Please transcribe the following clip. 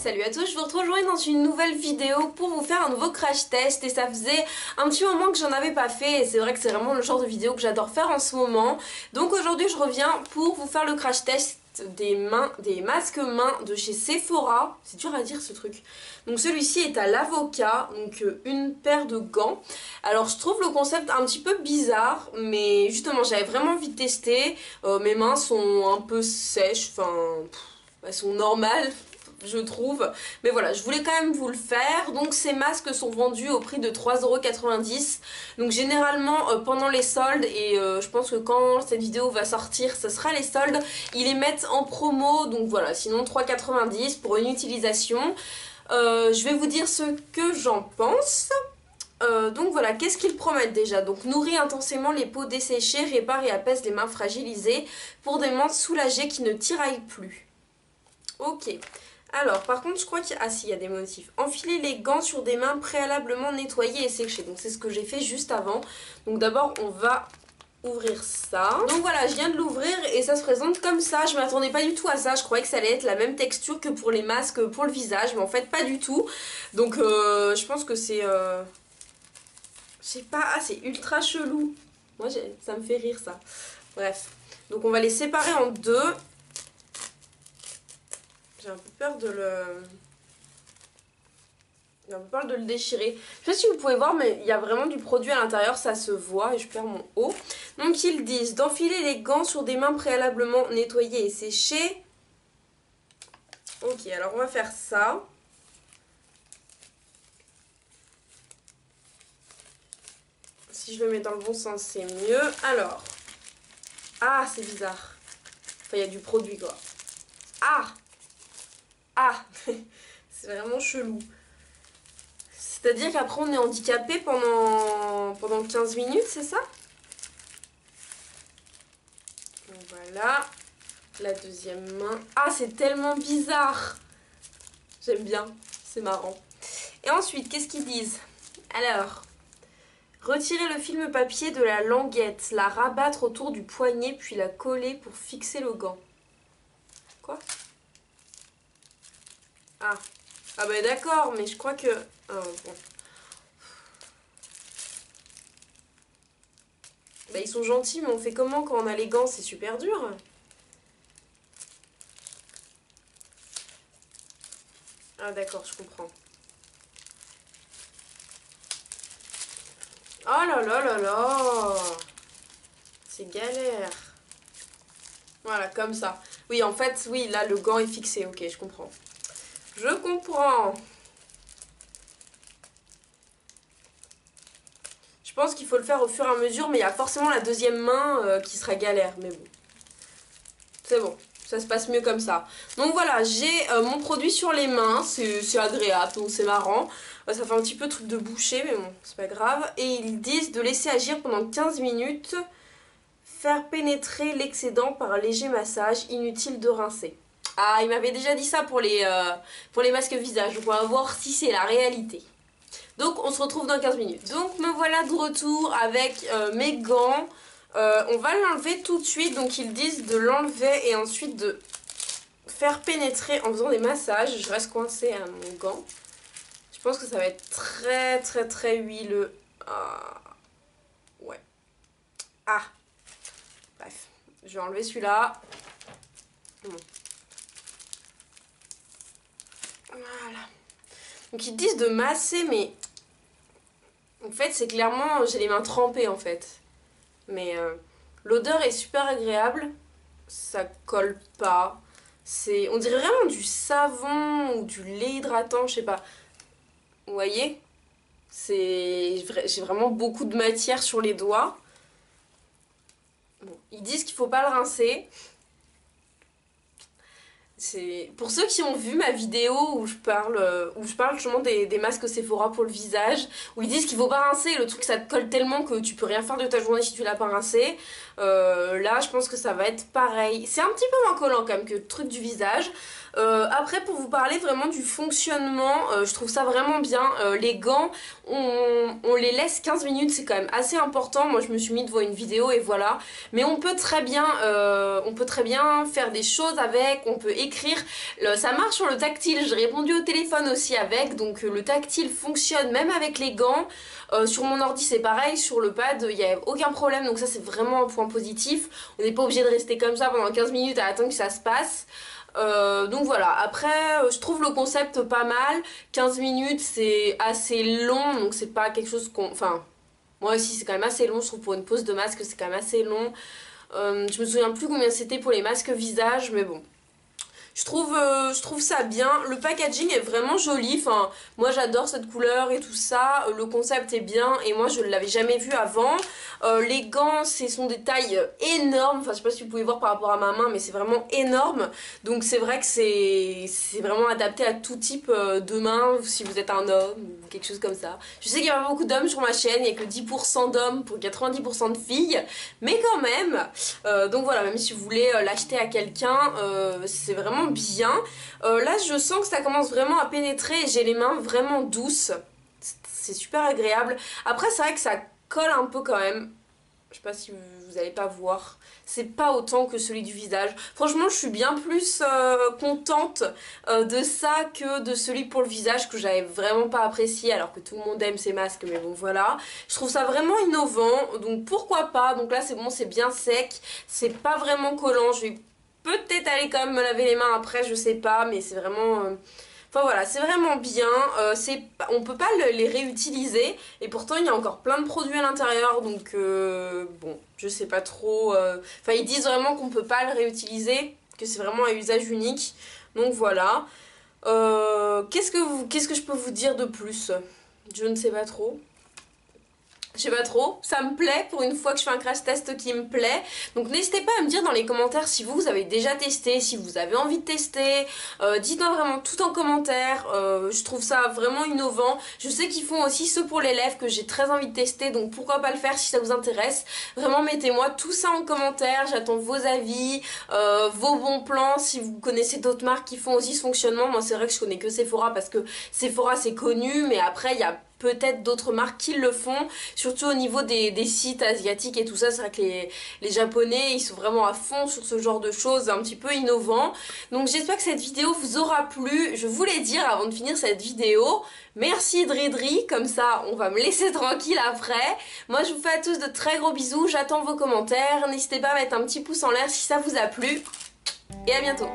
salut à tous, je vous retrouve aujourd'hui dans une nouvelle vidéo pour vous faire un nouveau crash test et ça faisait un petit moment que j'en avais pas fait et c'est vrai que c'est vraiment le genre de vidéo que j'adore faire en ce moment. Donc aujourd'hui je reviens pour vous faire le crash test des masques mains de chez Sephora. C'est dur à dire ce truc. Donc celui-ci est à l'avocat, donc une paire de gants. Alors je trouve le concept un petit peu bizarre, mais justement j'avais vraiment envie de tester. Mes mains sont un peu sèches, enfin elles sont normales je trouve, mais voilà, je voulais quand même vous le faire. Donc ces masques sont vendus au prix de 3,90 €. Donc généralement pendant les soldes, et je pense que quand cette vidéo va sortir ce sera les soldes, ils les mettent en promo, donc voilà, sinon 3,90 € pour une utilisation. Je vais vous dire ce que j'en pense. Donc voilà, qu'est-ce qu'ils promettent déjà? Donc nourrit intensément les peaux desséchées, répare et apaise les mains fragilisées pour des mains soulagées qui ne tiraillent plus. Ok. Alors, par contre, je crois qu'il y a... Ah si, il y a des motifs. Enfiler les gants sur des mains préalablement nettoyées et séchées. Donc c'est ce que j'ai fait juste avant. Donc d'abord, on va ouvrir ça. Donc voilà, je viens de l'ouvrir et ça se présente comme ça. Je m'attendais pas du tout à ça. Je croyais que ça allait être la même texture que pour les masques pour le visage. Mais en fait, pas du tout. Donc je pense que c'est... Je sais pas, ah, c'est ultra chelou. Moi, ça me fait rire ça. Bref. Donc on va les séparer en deux. J'ai un peu peur de le... J'ai un peu peur de le déchirer. Je sais pas si vous pouvez voir, mais il y a vraiment du produit à l'intérieur, ça se voit et je perds mon haut. Donc ils disent d'enfiler les gants sur des mains préalablement nettoyées et séchées. Ok, alors on va faire ça. Si je le mets dans le bon sens, c'est mieux. Alors. Ah, c'est bizarre. Enfin, il y a du produit, quoi. Ah! Ah! C'est vraiment chelou. C'est-à-dire qu'après on est handicapé pendant 15 minutes, c'est ça? Voilà. La deuxième main. Ah, c'est tellement bizarre. J'aime bien. C'est marrant. Et ensuite, qu'est-ce qu'ils disent? Alors, retirer le film papier de la languette, la rabattre autour du poignet, puis la coller pour fixer le gant. Quoi? Ah. Ah bah d'accord, mais je crois que... Ah, bon. Bah ils sont gentils, mais on fait comment quand on a les gants? C'est super dur. Ah d'accord, je comprends. Oh là là là là! C'est galère. Voilà, comme ça. Oui, en fait, oui, là, le gant est fixé. Ok, je comprends. Je comprends. Je pense qu'il faut le faire au fur et à mesure, mais il y a forcément la deuxième main qui sera galère. Mais bon, c'est bon. Ça se passe mieux comme ça. Donc voilà, j'ai mon produit sur les mains. C'est agréable, donc c'est marrant. Ça fait un petit peu truc de boucher, mais bon, c'est pas grave. Et ils disent de laisser agir pendant 15 minutes. Faire pénétrer l'excédent par un léger massage. Inutile de rincer. Ah, il m'avait déjà dit ça pour les masques visage. Donc on va voir si c'est la réalité. Donc on se retrouve dans 15 minutes. Donc me voilà de retour avec mes gants. On va l'enlever tout de suite. Donc ils disent de l'enlever et ensuite de faire pénétrer en faisant des massages. Je reste coincée à mon gant. Je pense que ça va être très très très huileux. Ah. Ouais. Ah. Bref. Je vais enlever celui-là. Bon. Voilà. Donc ils disent de masser, mais en fait c'est clairement, j'ai les mains trempées en fait. Mais l'odeur est super agréable, ça colle pas. On dirait vraiment du savon ou du lait hydratant, je sais pas. Vous voyez? J'ai vraiment beaucoup de matière sur les doigts. Bon, ils disent qu'il faut pas le rincer. Pour ceux qui ont vu ma vidéo où je parle justement des masques Sephora pour le visage, où ils disent qu'il faut pas rincer, le truc ça te colle tellement que tu peux rien faire de ta journée si tu l'as pas rincé. Là je pense que ça va être pareil. C'est un petit peu moins collant quand même que le truc du visage. Après pour vous parler vraiment du fonctionnement, je trouve ça vraiment bien. Les gants, on les laisse 15 minutes, c'est quand même assez important. Moi je me suis mis devant une vidéo et voilà. Mais on peut très bien faire des choses avec, on peut l'écrire. Ça marche sur le tactile, j'ai répondu au téléphone aussi avec, donc le tactile fonctionne même avec les gants. Sur mon ordi c'est pareil, sur le pad il n'y a aucun problème, donc ça c'est vraiment un point positif. On n'est pas obligé de rester comme ça pendant 15 minutes à attendre que ça se passe. Donc voilà, après je trouve le concept pas mal. 15 minutes c'est assez long, donc c'est pas quelque chose qu'on... Enfin, moi aussi c'est quand même assez long, je trouve pour une pose de masque c'est quand même assez long. Je me souviens plus combien c'était pour les masques visage, mais bon. Je trouve ça bien. Le packaging est vraiment joli. Enfin, moi j'adore cette couleur et tout ça. Le concept est bien et moi je ne l'avais jamais vu avant. Les gants, ce sont des tailles énormes. Enfin, je sais pas si vous pouvez voir par rapport à ma main, mais c'est vraiment énorme. Donc c'est vrai que c'est vraiment adapté à tout type de main, si vous êtes un homme ou quelque chose comme ça. Je sais qu'il y a pas beaucoup d'hommes sur ma chaîne. Il n'y a que 10% d'hommes pour 90% de filles. Mais quand même. Donc voilà, même si vous voulez l'acheter à quelqu'un, c'est vraiment bien. Là je sens que ça commence vraiment à pénétrer et j'ai les mains vraiment douces. C'est super agréable. Après c'est vrai que ça colle un peu quand même. Je sais pas si vous allez pas voir. C'est pas autant que celui du visage. Franchement je suis bien plus contente de ça que de celui pour le visage que j'avais vraiment pas apprécié alors que tout le monde aime ces masques, mais bon voilà. Je trouve ça vraiment innovant, donc pourquoi pas. Donc là c'est bon, c'est bien sec, c'est pas vraiment collant. Je vais peut-être aller quand même me laver les mains après, je sais pas, mais c'est vraiment... Enfin voilà, c'est vraiment bien, on peut pas les réutiliser et pourtant il y a encore plein de produits à l'intérieur, donc bon, je sais pas trop... Enfin ils disent vraiment qu'on peut pas le réutiliser, que c'est vraiment un usage unique, donc voilà. Qu'est-ce que je peux vous dire de plus? Je ne sais pas trop. Je sais pas trop, ça me plaît pour une fois que je fais un crash test qui me plaît. Donc n'hésitez pas à me dire dans les commentaires si vous avez déjà testé, si vous avez envie de tester. Dites-moi vraiment tout en commentaire, je trouve ça vraiment innovant. Je sais qu'ils font aussi ceux pour les lèvres que j'ai très envie de tester, donc pourquoi pas le faire si ça vous intéresse. Vraiment mettez-moi tout ça en commentaire, j'attends vos avis, vos bons plans, si vous connaissez d'autres marques qui font aussi ce fonctionnement. Moi c'est vrai que je connais que Sephora parce que Sephora c'est connu, mais après il y a peut-être d'autres marques qui le font, surtout au niveau des sites asiatiques et tout ça. C'est vrai que les japonais ils sont vraiment à fond sur ce genre de choses un petit peu innovant. Donc j'espère que cette vidéo vous aura plu. Je voulais dire avant de finir cette vidéo, merci Dridri, comme ça on va me laisser tranquille après. Moi je vous fais à tous de très gros bisous, j'attends vos commentaires, n'hésitez pas à mettre un petit pouce en l'air si ça vous a plu et à bientôt.